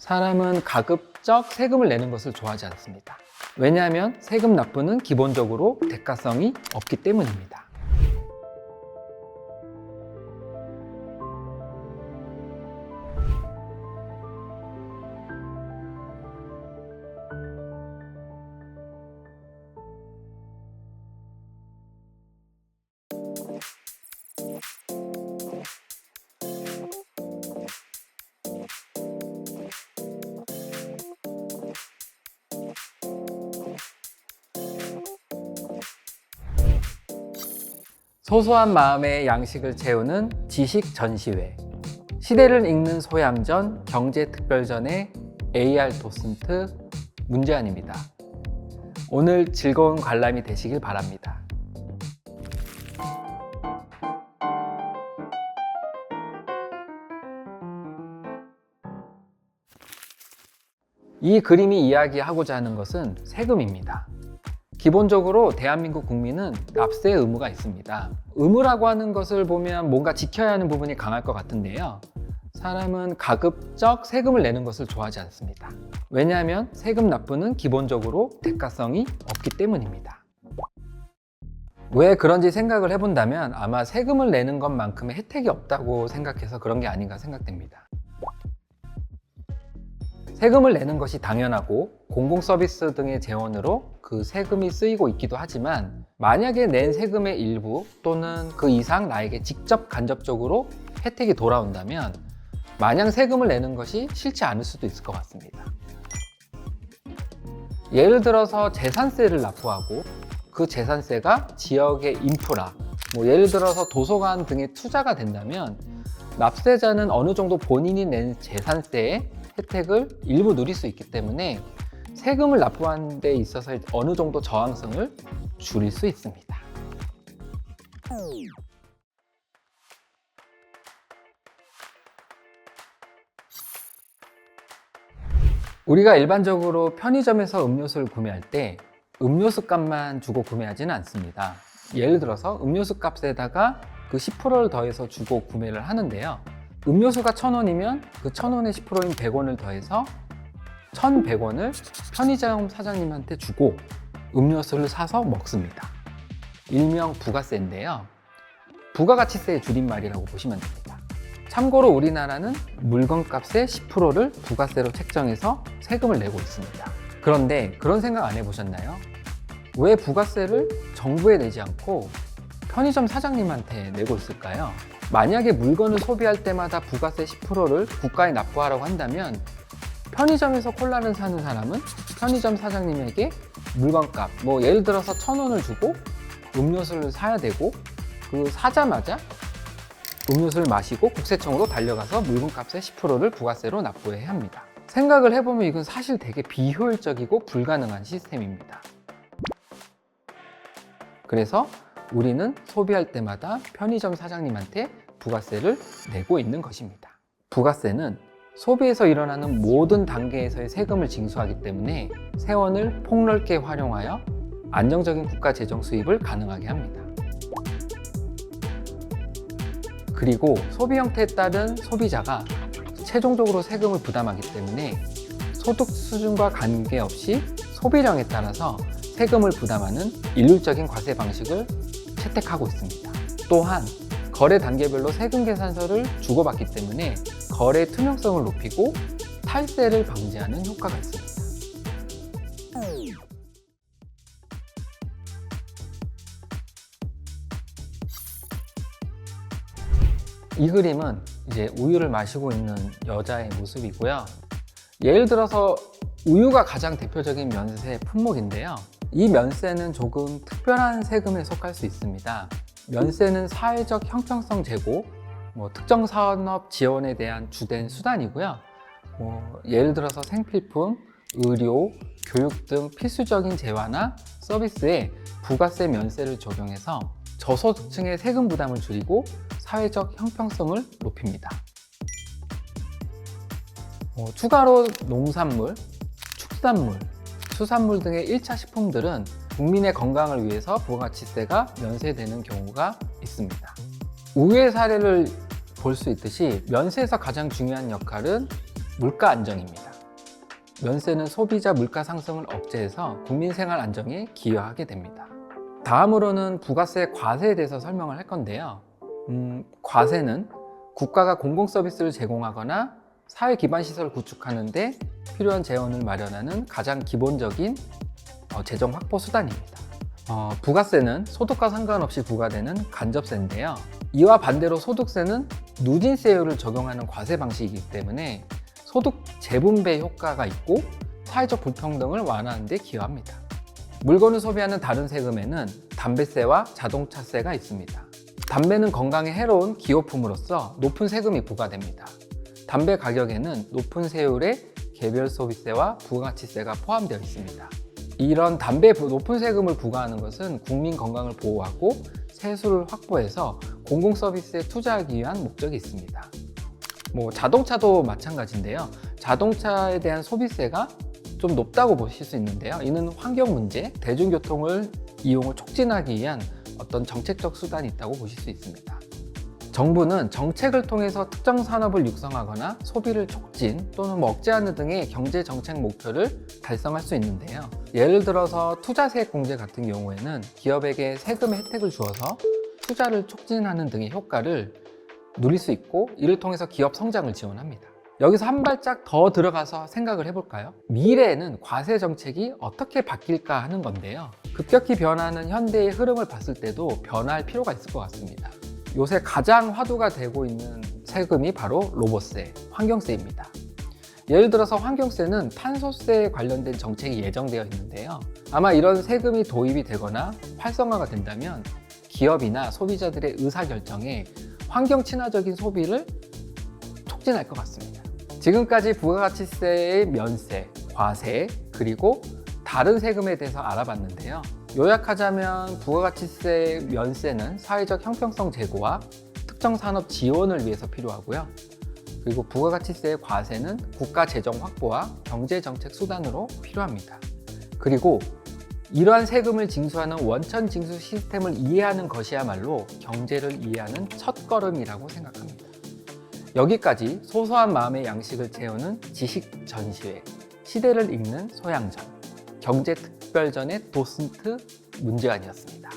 사람은 가급적 세금을 내는 것을 좋아하지 않습니다. 왜냐하면 세금 납부는 기본적으로 대가성이 없기 때문입니다. 소소한 마음의 양식을 채우는 지식 전시회, 시대를 읽는 소양전 경제특별전의 AR 도슨트 문재환입니다. 오늘 즐거운 관람이 되시길 바랍니다. 이 그림이 이야기하고자 하는 것은 세금입니다. 기본적으로 대한민국 국민은 납세 의무가 있습니다. 의무라고 하는 것을 보면 뭔가 지켜야 하는 부분이 강할 것 같은데요. 사람은 가급적 세금을 내는 것을 좋아하지 않습니다. 왜냐하면 세금 납부는 기본적으로 대가성이 없기 때문입니다. 왜 그런지 생각을 해본다면 아마 세금을 내는 것만큼의 혜택이 없다고 생각해서 그런 게 아닌가 생각됩니다. 세금을 내는 것이 당연하고 공공서비스 등의 재원으로 그 세금이 쓰이고 있기도 하지만 만약에 낸 세금의 일부 또는 그 이상 나에게 직접 간접적으로 혜택이 돌아온다면 마냥 세금을 내는 것이 싫지 않을 수도 있을 것 같습니다. 예를 들어서 재산세를 납부하고 그 재산세가 지역의 인프라, 예를 들어서 도서관 등의 투자가 된다면 납세자는 어느 정도 본인이 낸 재산세의 혜택을 일부 누릴 수 있기 때문에 세금을 납부하는 데 있어서 어느 정도 저항성을 줄일 수 있습니다. 우리가 일반적으로 편의점에서 음료수를 구매할 때 음료수 값만 주고 구매하지는 않습니다. 예를 들어서 음료수 값에다가 그 10%를 더해서 주고 구매를 하는데요. 음료수가 1,000원이면 그 1,000원의 10%인 100원을 더해서 1,100원을 편의점 사장님한테 주고 음료수를 사서 먹습니다. 일명 부가세인데요. 부가가치세의 줄임말이라고 보시면 됩니다. 참고로 우리나라는 물건값의 10%를 부가세로 책정해서 세금을 내고 있습니다. 그런데 그런 생각 안 해보셨나요? 왜 부가세를 정부에 내지 않고 편의점 사장님한테 내고 있을까요? 만약에 물건을 소비할 때마다 부가세 10%를 국가에 납부하라고 한다면 편의점에서 콜라를 사는 사람은 편의점 사장님에게 물건값, 예를 들어서 1,000원을 주고 음료수를 사야 되고 그 사자마자 음료수를 마시고 국세청으로 달려가서 물건값의 10%를 부가세로 납부해야 합니다. 생각을 해보면 이건 사실 되게 비효율적이고 불가능한 시스템입니다. 그래서 우리는 소비할 때마다 편의점 사장님한테 부가세를 내고 있는 것입니다. 부가세는 소비에서 일어나는 모든 단계에서의 세금을 징수하기 때문에 세원을 폭넓게 활용하여 안정적인 국가 재정 수입을 가능하게 합니다. 그리고 소비 형태에 따른 소비자가 최종적으로 세금을 부담하기 때문에 소득 수준과 관계없이 소비량에 따라서 세금을 부담하는 일률적인 과세 방식을 채택하고 있습니다. 또한 거래 단계별로 세금 계산서를 주고받기 때문에 거래 투명성을 높이고 탈세를 방지하는 효과가 있습니다. 이 그림은 이제 우유를 마시고 있는 여자의 모습이고요. 예를 들어서 우유가 가장 대표적인 면세 품목인데요. 이 면세는 조금 특별한 세금에 속할 수 있습니다. 면세는 사회적 형평성 제고, 특정 산업 지원에 대한 주된 수단이고요. 예를 들어서 생필품, 의료, 교육 등 필수적인 재화나 서비스에 부가세 면세를 적용해서 저소득층의 세금 부담을 줄이고 사회적 형평성을 높입니다. 추가로 농산물, 축산물, 수산물 등의 1차 식품들은 국민의 건강을 위해서 부가가치세가 면세되는 경우가 있습니다. 우유의 사례를 볼 수 있듯이 면세에서 가장 중요한 역할은 물가 안정입니다. 면세는 소비자 물가 상승을 억제해서 국민 생활 안정에 기여하게 됩니다. 다음으로는 부가세 과세에 대해서 설명을 할 건데요. 과세는 국가가 공공 서비스를 제공하거나 사회 기반 시설을 구축하는 데 필요한 재원을 마련하는 가장 기본적인 재정 확보 수단입니다. 부가세는 소득과 상관없이 부과되는 간접세인데요. 이와 반대로 소득세는 누진세율을 적용하는 과세 방식이기 때문에 소득 재분배 효과가 있고 사회적 불평등을 완화하는 데 기여합니다. 물건을 소비하는 다른 세금에는 담배세와 자동차세가 있습니다. 담배는 건강에 해로운 기호품으로서 높은 세금이 부과됩니다. 담배 가격에는 높은 세율의 개별 소비세와 부가가치세가 포함되어 있습니다. 이런 담배에 높은 세금을 부과하는 것은 국민 건강을 보호하고 세수를 확보해서 공공 서비스에 투자하기 위한 목적이 있습니다. 자동차도 마찬가지인데요. 자동차에 대한 소비세가 좀 높다고 보실 수 있는데요. 이는 환경 문제, 대중교통을 이용을 촉진하기 위한 어떤 정책적 수단이 있다고 보실 수 있습니다. 정부는 정책을 통해서 특정 산업을 육성하거나 소비를 촉진 또는 억제하는 등의 경제 정책 목표를 달성할 수 있는데요. 예를 들어서 투자세액 공제 같은 경우에는 기업에게 세금의 혜택을 주어서 투자를 촉진하는 등의 효과를 누릴 수 있고 이를 통해서 기업 성장을 지원합니다. 여기서 한 발짝 더 들어가서 생각을 해볼까요? 미래에는 과세 정책이 어떻게 바뀔까 하는 건데요. 급격히 변하는 현대의 흐름을 봤을 때도 변화할 필요가 있을 것 같습니다. 요새 가장 화두가 되고 있는 세금이 바로 로봇세, 환경세입니다. 예를 들어서 환경세는 탄소세에 관련된 정책이 예정되어 있는데요. 아마 이런 세금이 도입이 되거나 활성화가 된다면 기업이나 소비자들의 의사결정에 환경 친화적인 소비를 촉진할 것 같습니다. 지금까지 부가가치세의 면세, 과세, 그리고 다른 세금에 대해서 알아봤는데요. 요약하자면 부가가치세 면세는 사회적 형평성 제고와 특정 산업 지원을 위해서 필요하고요. 그리고 부가가치세의 과세는 국가 재정 확보와 경제 정책 수단으로 필요합니다. 그리고 이러한 세금을 징수하는 원천 징수 시스템을 이해하는 것이야말로 경제를 이해하는 첫걸음이라고 생각합니다. 여기까지 소소한 마음의 양식을 채우는 지식 전시회, 시대를 읽는 소양전, 경제특별전의 도슨트 문제안이었습니다.